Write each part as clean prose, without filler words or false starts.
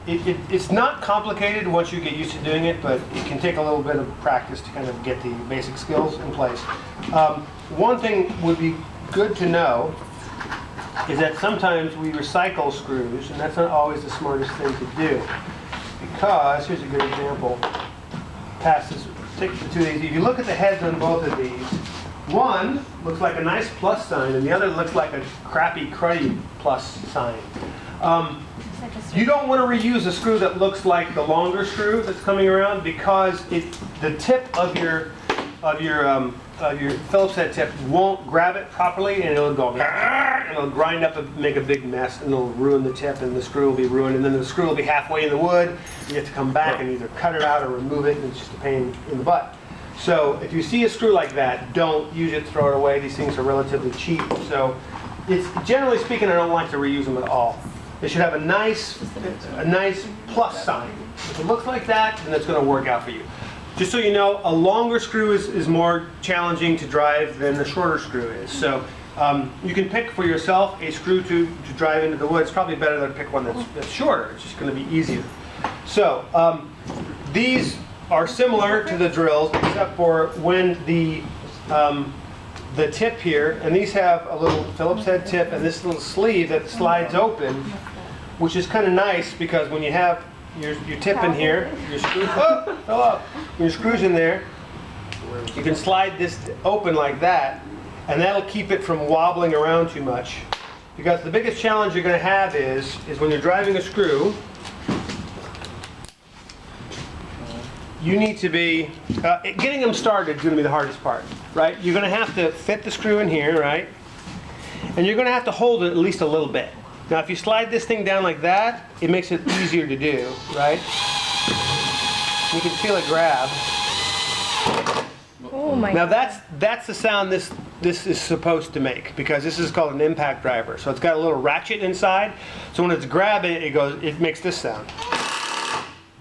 It's not complicated once you get used to doing it, but it can take a little bit of practice to kind of get the basic skills in place. One thing would be good to know is that sometimes we recycle screws, and that's not always the smartest thing to do. Because, here's a good example. Pass this, take the two of these. If you look at the heads on both of these, one looks like a nice plus sign, and the other looks like a crappy, cruddy plus sign. You don't want to reuse a screw that looks like the longer screw that's coming around, because the tip of your Phillips head tip won't grab it properly, and it'll go and it'll grind up and make a big mess, and it'll ruin the tip, and the screw will be ruined, and then the screw will be halfway in the wood. You have to come back and either cut it out or remove it, and it's just a pain in the butt. So if you see a screw like that, don't use it, throw it away. These things are relatively cheap. So it's, generally speaking, I don't like to reuse them at all. They should have a nice plus sign. If it looks like that, then it's going to work out for you. Just so you know, a longer screw is more challenging to drive than a shorter screw is. So you can pick for yourself a screw to drive into the wood. It's probably better than pick one that's shorter. It's just going to be easier. So these are similar to the drills, except for when the tip here, and these have a little Phillips head tip and this little sleeve that slides open, which is kind of nice because when you have your tip in here, your screw, your screws in there, you can slide this open like that, and that'll keep it from wobbling around too much. Because the biggest challenge you're going to have is when you're driving a screw, you need to be, getting them started is going to be the hardest part, right? You're going to have to fit the screw in here, right? And you're going to have to hold it at least a little bit. Now if you slide this thing down like that, it makes it easier to do, right? You can feel it grab. Oh my Now that's the sound this is supposed to make, because this is called an impact driver. So it's got a little ratchet inside. So when it's grabbing, it makes this sound.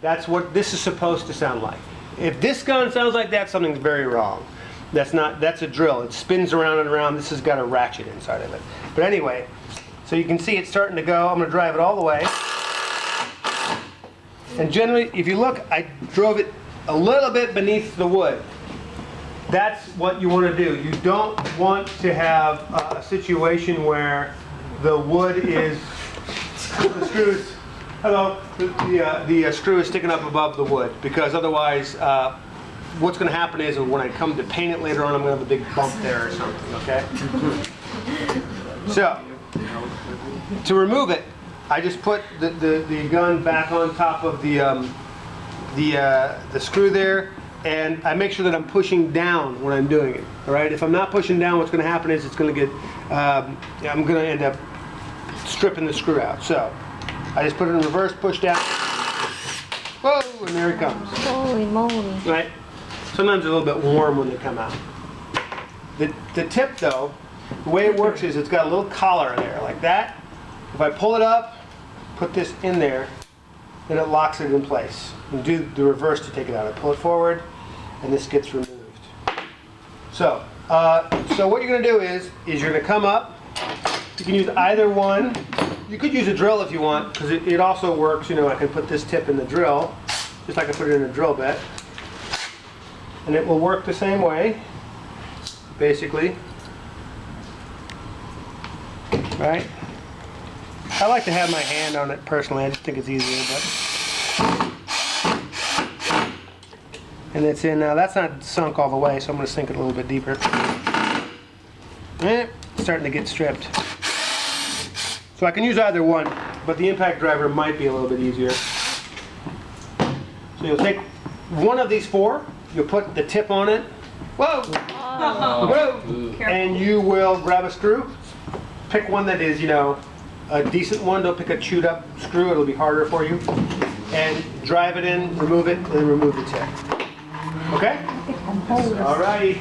That's what this is supposed to sound like. If this gun sounds like that, something's very wrong. That's a drill. It spins around and around. This has got a ratchet inside of it. But anyway, so you can see it's starting to go. I'm going to drive it all the way. And generally, if you look, I drove it a little bit beneath the wood. That's what you want to do. You don't want to have a situation where the wood is, the screws, hello, the screw is sticking up above the wood, because otherwise what's going to happen is when I come to paint it later on, I'm going to have a big bump there or something, okay? So, to remove it, I just put the gun back on top of the screw there, and I make sure that I'm pushing down when I'm doing it, all right? If I'm not pushing down, what's going to happen is it's going to get, I'm going to end up stripping the screw out. So, I just put it in reverse, push down, whoa, and there it comes. Holy moly. Right? Sometimes they're a little bit warm when they come out. The tip though, the way it works is it's got a little collar there, like that. If I pull it up, put this in there, then it locks it in place. And do the reverse to take it out. I pull it forward, and this gets removed. So what you're going to do is you're going to come up. You can use either one. You could use a drill if you want, because it also works. You know, I can put this tip in the drill, just like I put it in a drill bit, and it will work the same way, basically. Right? I like to have my hand on it personally. I just think it's easier, but. And it's in. That's not sunk all the way, so I'm going to sink it a little bit deeper. It's starting to get stripped. So I can use either one, but the impact driver might be a little bit easier. So you'll take one of these four, you'll put the tip on it, whoa, whoa, and you will grab a screw. Pick one that is, you know, a decent one. Don't pick a chewed up screw, it'll be harder for you. And drive it in, remove it, and then remove the tip. Okay? Alrighty.